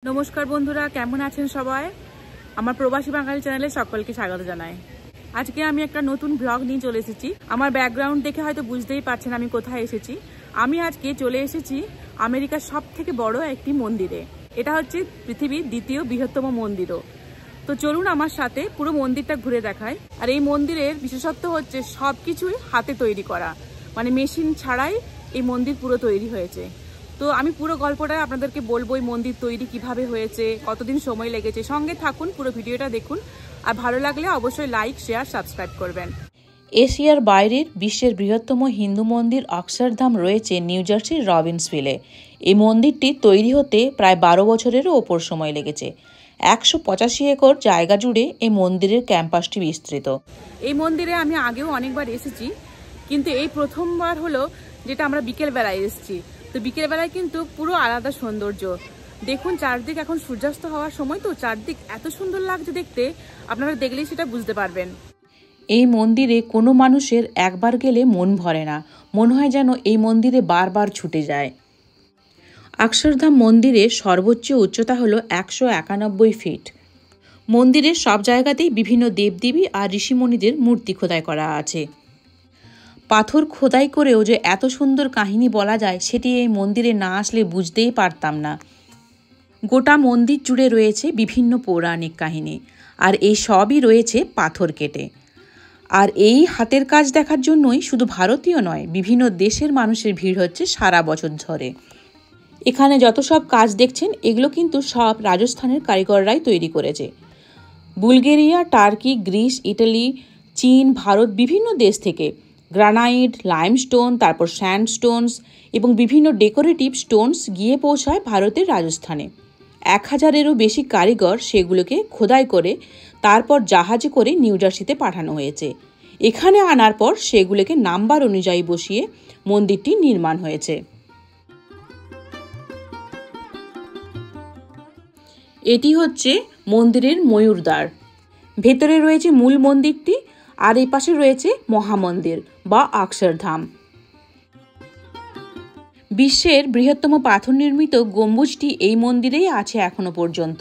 নমস্কার বন্ধুরা, কেমন আছেন সবাই? আমার প্রবাসী বাঙালি চ্যানেলে সকলকে স্বাগত জানাই। আজকে আমি একটা নতুন ব্লগ নিয়ে চলে এসেছি। আমার ব্যাকগ্রাউন্ড দেখে হয়তো বুঝতেই পারছেন আমি কোথায় এসেছি। আমি আজকে চলে এসেছি আমেরিকার সবথেকে বড় একটি মন্দিরে। এটা হচ্ছে পৃথিবীর দ্বিতীয় বৃহত্তম মন্দিরও। তো চলুন আমার সাথে পুরো মন্দিরটা ঘুরে দেখাই। আর এই মন্দিরের বিশেষত্ব হচ্ছে সবকিছুই হাতে তৈরি করা, মানে মেশিন ছাড়াই এই মন্দির পুরো তৈরি হয়েছে। তো আমি পুরো গল্পটা আপনাদেরকে বলবো, এই মন্দির তৈরি কিভাবে হয়েছে, কতদিন সময় লেগেছে। সঙ্গে থাকুন, পুরো ভিডিওটা দেখুন। আর ভালো লাগলে অবশ্যই লাইক, শেয়ার, সাবস্ক্রাইব করবেন। এশিয়ার বাইরের বিশ্বের বৃহত্তম হিন্দু মন্দির অক্ষরধাম রয়েছে নিউ জার্সির রবিন্সভিলে। এই মন্দিরটি তৈরি হতে প্রায় 12 বছরেরও ওপর সময় লেগেছে। 185 একর জায়গা জুড়ে এই মন্দিরের ক্যাম্পাসটি বিস্তৃত। এই মন্দিরে আমি আগেও অনেকবার এসেছি, কিন্তু এই প্রথমবার হলো যেটা আমরা বিকেলবেলায় এসেছি। তো বিকেলবেলায় কিন্তু পুরো আলাদা সৌন্দর্য। দেখুন চারদিক, এখন সূর্যাস্ত হওয়ার সময়, তো চারদিক এত সুন্দর লাগছে দেখতে, আপনারা দেখলেই সেটা বুঝতে পারবেন। এই মন্দিরে কোনো মানুষের একবার গেলে মন ভরে না, মনে হয় যেন এই মন্দিরে বারবার ছুটে যায়। অক্ষরধাম মন্দিরের সর্বোচ্চ উচ্চতা হলো 191 ফিট। মন্দিরের সব জায়গাতেই বিভিন্ন দেবদেবী আর ঋষিমণিদের মূর্তি খোদাই করা আছে। পাথর খোদাই করেও যে এত সুন্দর কাহিনী বলা যায়, সেটি এই মন্দিরে না আসলে বুঝতেই পারতাম না। গোটা মন্দির জুড়ে রয়েছে বিভিন্ন পৌরাণিক কাহিনী, আর এই সবই রয়েছে পাথর কেটে। আর এই হাতের কাজ দেখার জন্যই শুধু ভারতীয় নয়, বিভিন্ন দেশের মানুষের ভিড় হচ্ছে সারা বছর ধরে। এখানে যত সব কাজ দেখছেন, এগুলো কিন্তু সব রাজস্থানের কারিগররাই তৈরি করেছে। বুলগেরিয়া, টার্কি, গ্রিস, ইটালি, চীন, ভারত, বিভিন্ন দেশ থেকে গ্রানাইট, লাইমস্টোন, তারপর স্যান্ডস্টোনস এবং বিভিন্ন ডেকোরেটিভ স্টোনস গিয়ে পৌঁছায় ভারতের রাজস্থানে। 1000-এরও বেশি কারিগর সেগুলোকে খোদাই করে তারপর জাহাজে করে নিউ জার্সিতে পাঠানো হয়েছে। এখানে আনার পর সেগুলোকে নাম্বার অনুযায়ী বসিয়ে মন্দিরটি নির্মাণ হয়েছে। এটি হচ্ছে মন্দিরের ময়ূরদ্বার। ভেতরে রয়েছে মূল মন্দিরটি, আর এই পাশে রয়েছে মহামন্দির বা অক্ষরধাম। বিশ্বের বৃহত্তম পাথর নির্মিত গম্বুজটি এই মন্দিরেই আছে এখনো পর্যন্ত।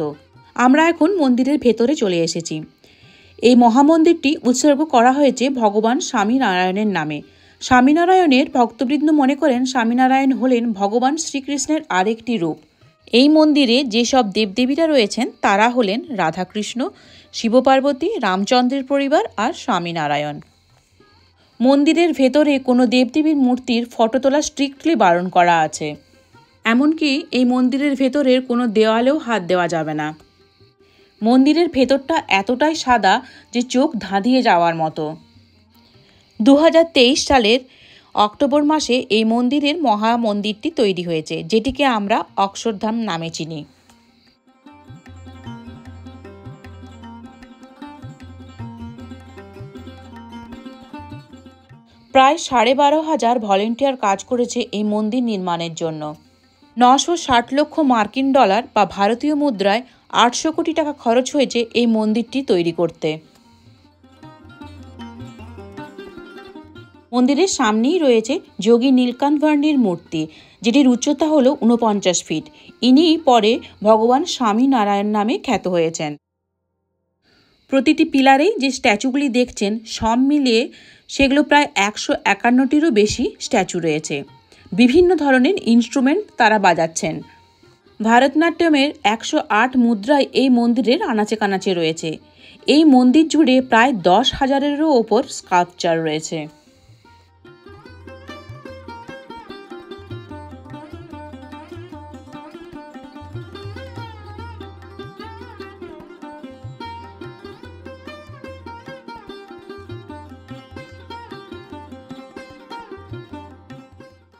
আমরা এখন মন্দিরের ভেতরে চলে এসেছি। এই মহামন্দিরটি উৎসর্গ করা হয়েছে ভগবান স্বামীনারায়ণের নামে। স্বামীনারায়ণের ভক্তবৃন্দ মনে করেন স্বামীনারায়ণ হলেন ভগবান শ্রীকৃষ্ণের আরেকটি রূপ। এই মন্দিরে যেসব দেবদেবীরা রয়েছেন তারা হলেন রাধাকৃষ্ণ, শিবপার্বতী, রামচন্দ্রের পরিবার আর স্বামীনারায়ণ। মন্দিরের ভেতরে কোনো দেবদেবীর মূর্তির ফটো তোলা স্ট্রিক্টলি বারণ করা আছে। এমনকি এই মন্দিরের ভেতরের কোনো দেওয়ালেও হাত দেওয়া যাবে না। মন্দিরের ভেতরটা এতটাই সাদা যে চোখ ধাঁধিয়ে যাওয়ার মতো। 2023 সালের অক্টোবর মাসে এই মন্দিরের মহামন্দিরটি তৈরি হয়েছে, যেটিকে আমরা অক্ষরধাম নামে চিনি। প্রায় 12,500 ভলেন্টিয়ার কাজ করেছে এই মন্দির নির্মাণের জন্য। 960 লক্ষ মার্কিন ডলার বা ভারতীয় মুদ্রায় 800 কোটি টাকা খরচ হয়েছে এই মন্দিরটি তৈরি করতে। মন্দিরের সামনেই রয়েছে যোগী নীলকান্তবর্ণীর মূর্তি, যেটির উচ্চতা হল 49 ফিট। ইনিই পরে ভগবান স্বামীনারায়ণ নামে খ্যাত হয়েছেন। প্রতিটি পিলারেই যে স্ট্যাচুগুলি দেখছেন, সব মিলিয়ে সেগুলো প্রায় 151টিরও বেশি স্ট্যাচু রয়েছে। বিভিন্ন ধরনের ইনস্ট্রুমেন্ট তারা বাজাচ্ছেন। ভারতনাট্যমের 108 মুদ্রায় এই মন্দিরের আনাচে কানাচে রয়েছে। এই মন্দির জুড়ে প্রায় 10,000-এরও ওপর স্কাল্পচার রয়েছে।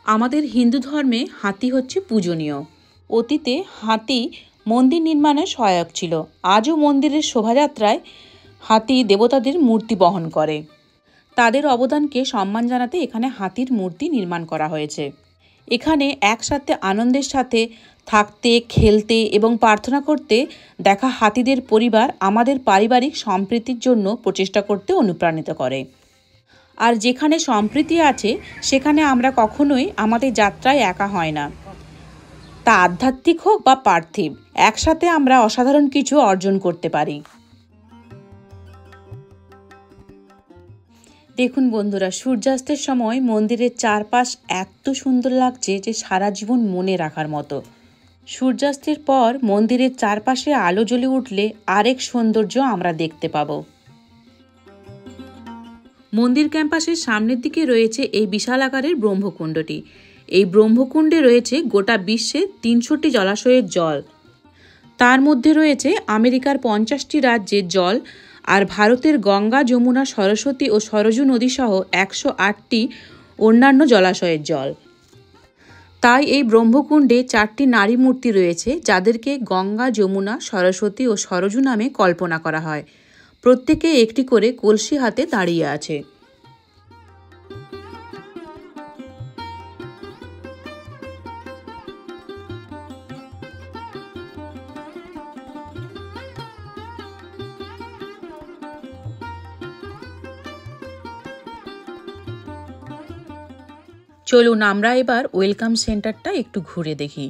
আমাদের হিন্দু ধর্মে হাতি হচ্ছে পূজনীয়। অতীতে হাতি মন্দির নির্মাণে সহায়ক ছিল। আজও মন্দিরের শোভাযাত্রায় হাতি দেবতাদের মূর্তি বহন করে। তাদের অবদানকে সম্মান জানাতে এখানে হাতির মূর্তি নির্মাণ করা হয়েছে। এখানে একসাথে আনন্দের সাথে থাকতে, খেলতে এবং প্রার্থনা করতে দেখা হাতিদের পরিবার আমাদের পারিবারিক সম্প্রীতির জন্য প্রচেষ্টা করতে অনুপ্রাণিত করে। আর যেখানে সম্প্রীতি আছে সেখানে আমরা কখনোই আমাদের যাত্রায় একা হয় না। তা আধ্যাত্মিক হোক বা পার্থিব, একসাথে আমরা অসাধারণ কিছু অর্জন করতে পারি। দেখুন বন্ধুরা, সূর্যাস্তের সময় মন্দিরের চারপাশ এত সুন্দর লাগছে যে সারা জীবন মনে রাখার মতো। সূর্যাস্তের পর মন্দিরের চারপাশে আলো জ্বলে উঠলে আরেক সৌন্দর্য আমরা দেখতে পাবো। মন্দির ক্যাম্পাসের সামনের দিকে রয়েছে এই বিশাল আকারের ব্রহ্মকুণ্ডটি। এই ব্রহ্মকুণ্ডে রয়েছে গোটা বিশ্বে ৩০০টি জলাশয়ের জল। তার মধ্যে রয়েছে আমেরিকার ৫০টি রাজ্যের জল, আর ভারতের গঙ্গা, যমুনা, সরস্বতী ও সরজু নদী সহ ১০৮টি অন্যান্য জলাশয়ের জল। তাই এই ব্রহ্মকুণ্ডে ৪টি নারী মূর্তি রয়েছে, যাদেরকে গঙ্গা, যমুনা, সরস্বতী ও সরজু নামে কল্পনা করা হয়। প্রত্যেকে একটি করে কলসি হাতে দাঁড়িয়ে আছে। চলুন আমরা এবার ওয়েলকাম সেন্টারটা একটু ঘুরে দেখি।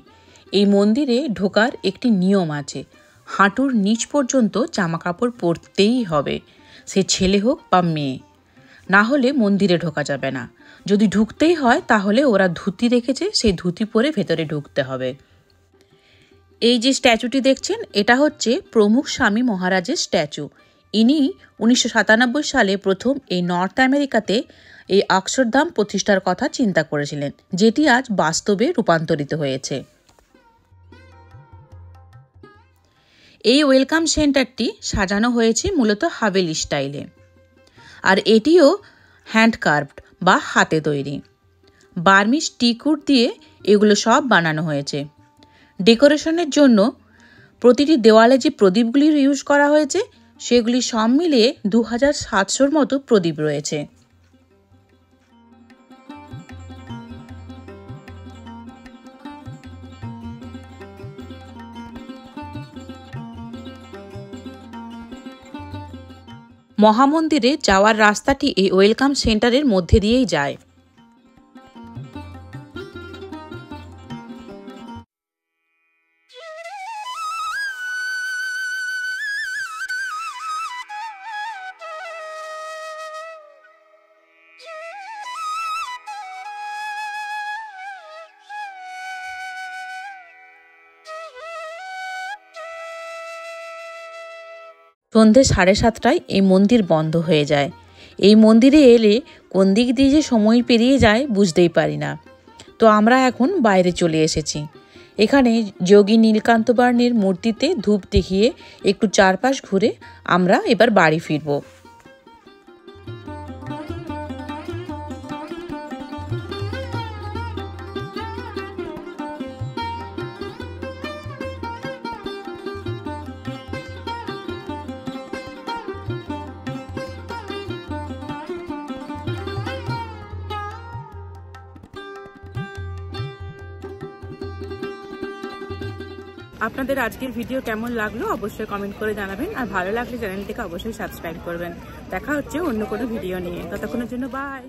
এই মন্দিরে ঢোকার একটি নিয়ম আছে, হাঁটুর নিচ পর্যন্ত জামাকাপড় পরতেই হবে, সে ছেলে হোক বা মেয়ে, না হলে মন্দিরে ঢোকা যাবে না। যদি ঢুকতেই হয় তাহলে ওরা ধুতি রেখেছে, সেই ধুতি পরে ভেতরে ঢুকতে হবে। এই যে স্ট্যাচুটি দেখছেন, এটা হচ্ছে প্রমুখ স্বামী মহারাজের স্ট্যাচু। ইনি ১৯৯৭ সালে প্রথম এই নর্থ আমেরিকাতে এই অক্ষরধাম প্রতিষ্ঠার কথা চিন্তা করেছিলেন, যেটি আজ বাস্তবে রূপান্তরিত হয়েছে। এই ওয়েলকাম সেন্টারটি সাজানো হয়েছে মূলত হাভেলি স্টাইলে, আর এটিও হ্যান্ড কার্ভড বা হাতে তৈরি। বার্মিজ টিকুড দিয়ে এগুলো সব বানানো হয়েছে। ডেকোরেশনের জন্য প্রতিটি দেওয়ালে যে প্রদীপগুলি ইউজ করা হয়েছে, সেগুলি সব মিলিয়ে ২৭০০-র মতো প্রদীপ রয়েছে। মহামন্দিরে যাওয়ার রাস্তাটি এই ওয়েলকাম সেন্টারের মধ্যে দিয়েই যায়। সন্ধে ৭:৩০টায় এই মন্দির বন্ধ হয়ে যায়। এই মন্দিরে এলে কোন দিক দিয়ে যে সময় পেরিয়ে যায় বুঝতেই পারি না। তো আমরা এখন বাইরে চলে এসেছি। এখানে যোগী নীলকান্ত বর্ণের মূর্তিতে ধূপ দেখিয়ে একটু চারপাশ ঘুরে আমরা এবার বাড়ি ফিরব। আপনাদের আজকের ভিডিও কেমন লাগলো অবশ্যই কমেন্ট করে জানাবেন, আর ভালো লাগলে চ্যানেলটিকে অবশ্যই সাবস্ক্রাইব করবেন। দেখা হচ্ছে অন্য কোনো ভিডিও নিয়ে, ততক্ষণের জন্য বাই।